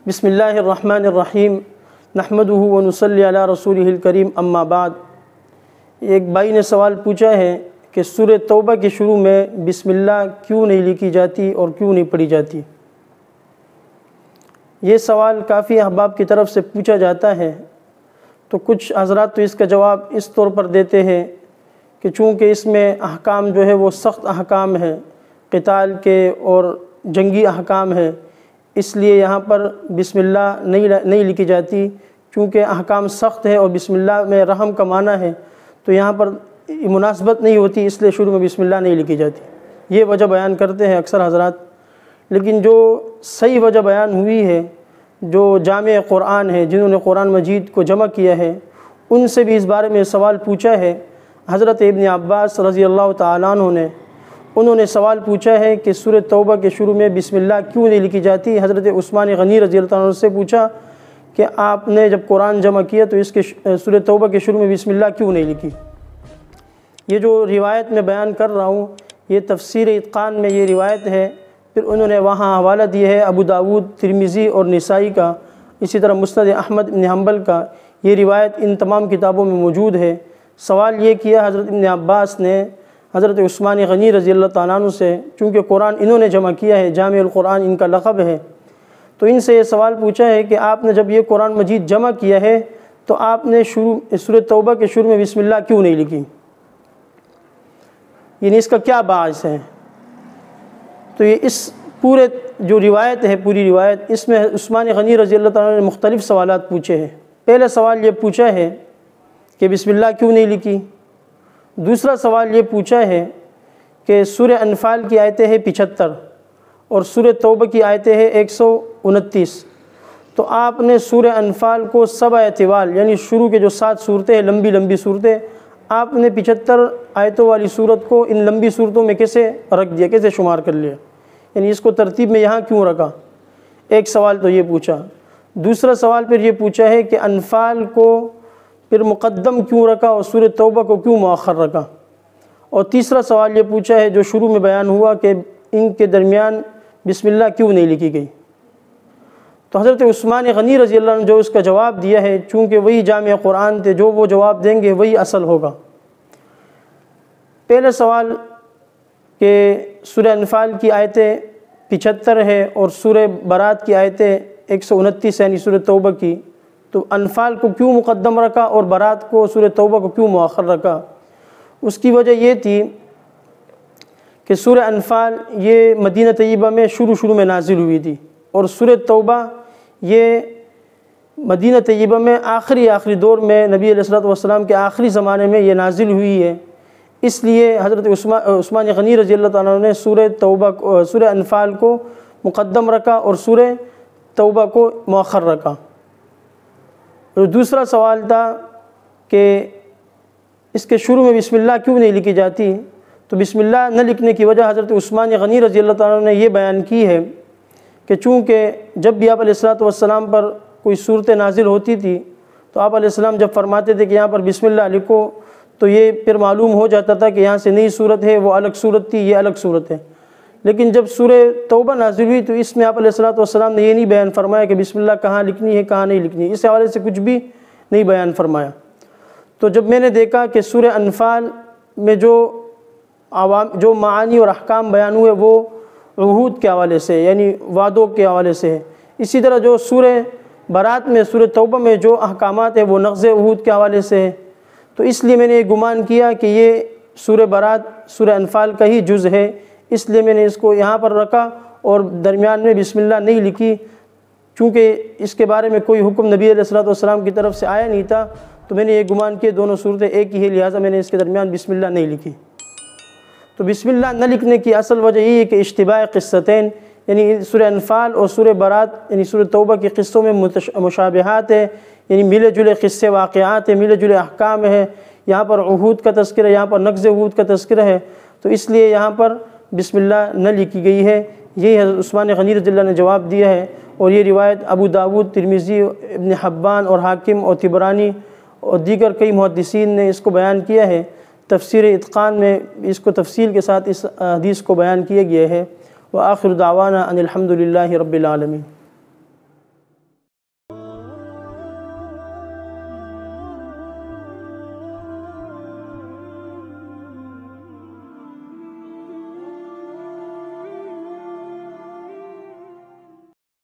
بسم اللہ الرحمن الرحیم نحمدہ ونصلی علی رسولہ الکریم اما بعد۔ ایک بھائی نے سوال پوچھا ہے کہ سورہ توبہ کے شروع میں بسم اللہ کیوں نہیں لکھی جاتی اور کیوں نہیں پڑھی جاتی؟ یہ سوال کافی احباب کی طرف سے پوچھا جاتا ہے، تو کچھ حضرات تو اس کا جواب اس طور پر دیتے ہیں کہ چونکہ اس میں احکام جو ہے وہ سخت احکام ہیں، قتال کے اور جنگی احکام ہیں، اس لیے یہاں پر بسم اللہ نہیں لکھی جاتی، چونکہ احکام سخت ہے اور بسم اللہ میں رحم کا معنی ہے، تو یہاں پر مناسبت نہیں ہوتی، اس لیے شروع میں بسم اللہ نہیں لکھی جاتی۔ یہ وجہ بیان کرتے ہیں اکثر حضرات، لیکن جو صحیح وجہ بیان ہوئی ہے، جو جامع قرآن ہے، جنہوں نے قرآن مجید کو جمع کیا ہے، ان سے بھی اس بارے میں سوال پوچھا ہے۔ حضرت ابن عباس رضی اللہ تعالیٰ عنہ نے انہوں نے سوال پوچھا ہے کہ سورہ توبہ کے شروع میں بسم اللہ کیوں نہیں لکھی جاتی؟ حضرت عثمان غنی رضی اللہ عنہ سے پوچھا کہ آپ نے جب قرآن جمع کیا تو اس کے سورہ توبہ کے شروع میں بسم اللہ کیوں نہیں لکھی؟ یہ جو روایت میں بیان کر رہا ہوں، یہ تفسیر اتقان میں یہ روایت ہے، پھر انہوں نے وہاں حوالہ دیا ہے ابو داود، ترمذی اور نسائی کا، اسی طرح مسند احمد بن حنبل کا، یہ روایت ان تمام کتابوں میں موجود ہے۔ سوال یہ کیا حضرت ابن عباس نے حضرت عثمان غنی رضی اللہ تعالیٰ عنہ سے، چونکہ قرآن انہوں نے جمع کیا ہے، جامع القرآن ان کا لقب ہے، تو ان سے یہ سوال پوچھا ہے کہ آپ نے جب یہ قرآن مجید جمع کیا ہے تو آپ نے سورہ توبہ کے شروع میں بسم اللہ کیوں نہیں لکھی؟ یعنی اس کا کیا باعث ہے؟ تو یہ اس پورے جو روایت ہے، پوری روایت، اس میں عثمان غنی رضی اللہ تعالیٰ نے مختلف سوالات پوچھے ہیں۔ پہلا سوال یہ پوچھا ہے کہ بسم اللہ کیوں نہیں لکھی؟ دوسرا سوال یہ پوچھا ہے کہ سورہ انفال کی آیتیں ہیں 75 اور سورہ توبہ کی آیتیں ہیں 129، تو آپ نے سورہ انفال کو 7 طوال یعنی شروع کے جو 7 صورتیں ہیں، لمبی لمبی صورتیں، آپ نے 75 آیتوں والی صورت کو ان لمبی صورتوں میں کیسے رکھ دیا، کیسے شمار کر لیا؟ یعنی اس کو ترتیب میں یہاں کیوں رکھا؟ ایک سوال تو یہ پوچھا۔ دوسرا سوال پھر یہ پوچھا ہے کہ انفال کو پھر مقدم کیوں رکھا اور سورہ توبہ کو کیوں مؤخر رکھا؟ اور تیسرا سوال یہ پوچھا ہے جو شروع میں بیان ہوا کہ ان کے درمیان بسم اللہ کیوں نہیں لکھی گئی؟ تو حضرت عثمان غنی رضی اللہ عنہ جو اس کا جواب دیا ہے، چونکہ وہی جامع قرآن تھے، جو وہ جواب دیں گے وہی اصل ہوگا۔ پہلا سوال کہ سورہ انفال کی آیتیں 75 ہے اور سورہ برات کی آیتیں 129 یعنی سورہ توبہ کی، تو انفال کو کیوں مقدم رکھا اور برات کو، سورہ توبہ کو کیوں مؤخر رکھا؟ اس کی وجہ یہ تھی کہ سورہ انفال یہ مدینہ طیبہ میں شروع میں نازل ہوئی تھی، اور سورہ توبہ یہ مدینہ طیبہ میں آخری دور میں نبی علیہ الصلوۃ والسلام کے آخری زمانے میں یہ نازل ہوئی ہے۔ اس لیے حضرت عثمان غنی رضی اللہ تعالیٰ عنہ نے سورہ انفال کو مقدم رکھا اور سورہ توبہ کو مؤخر رکھا۔ اور دوسرا سوال تھا کہ اس کے شروع میں بسم اللہ کیوں نہیں لکھی جاتی؟ تو بسم اللہ نہ لکھنے کی وجہ حضرت عثمان غنی رضی اللہ تعالیٰ عنہ نے یہ بیان کی ہے کہ چونکہ جب بھی آپ علیہ الصلوۃ والسلام پر کوئی صورت نازل ہوتی تھی تو آپ علیہ السلام جب فرماتے تھے کہ یہاں پر بسم اللہ لکھو، تو یہ پھر معلوم ہو جاتا تھا کہ یہاں سے نئی صورت ہے، وہ الگ صورت تھی، یہ الگ صورت ہے۔ لیکن جب سورہ توبہ نازل ہوئی تو اس میں آپ علیہ الصلوۃ والسلام نے یہ نہیں بیان فرمایا کہ بسم اللہ کہاں لکھنی ہے، کہاں نہیں لکھنی ہے، اس حوالے سے کچھ بھی نہیں بیان فرمایا۔ تو جب میں نے دیکھا کہ سورہ انفال میں جو معانی اور احکام بیان ہوئے وہ عہود کے حوالے سے یعنی وعدوں کے حوالے سے ہے، اسی طرح جو سورہ برات میں، سورہ توبہ میں جو احکامات ہیں وہ نقض عہود کے حوالے سے ہے، تو اس لیے میں نے یہ گمان کیا کہ یہ سورہ برات سورہ انفال کا ہی جز ہے، اس لیے میں نے اس کو یہاں پر رکھا اور درمیان میں بسم اللہ نہیں لکھی، چونکہ اس کے بارے میں کوئی حکم نبی علیہ الصلوۃ والسلام کی طرف سے آیا نہیں تھا، تو میں نے یہ گمان کیا دونوں صورتیں ایک ہی ہے، لہٰذا میں نے اس کے درمیان بسم اللہ نہیں لکھی۔ تو بسم اللہ نہ لکھنے کی اصل وجہ یہ ہے کہ اشتباہ قصتین، یعنی سورہ انفال اور سورہ برات یعنی سورہ توبہ کے قصوں میں مشابہات ہے، یعنی ملے جلے قصے واقعات ہیں، ملے جلے احکام ہیں، یہاں پر عہود کا تذکرہ ہے، یہاں پر نقض عہود کا تذکرہ ہے، تو اس لیے یہاں پر بسم اللہ نہ لکھی گئی ہے۔ یہی حضرت عثمان غنی رضی اللہ نے جواب دیا ہے، اور یہ روایت ابو داود، ترمذی، ابن حبان اور حاکم اور طبرانی اور دیگر کئی محدثین نے اس کو بیان کیا ہے۔ تفسیر اتقان میں اس کو تفصیل کے ساتھ اس حدیث کو بیان کیا گیا ہے۔ وآخر دعوانا ان الحمد للہ رب العالمین۔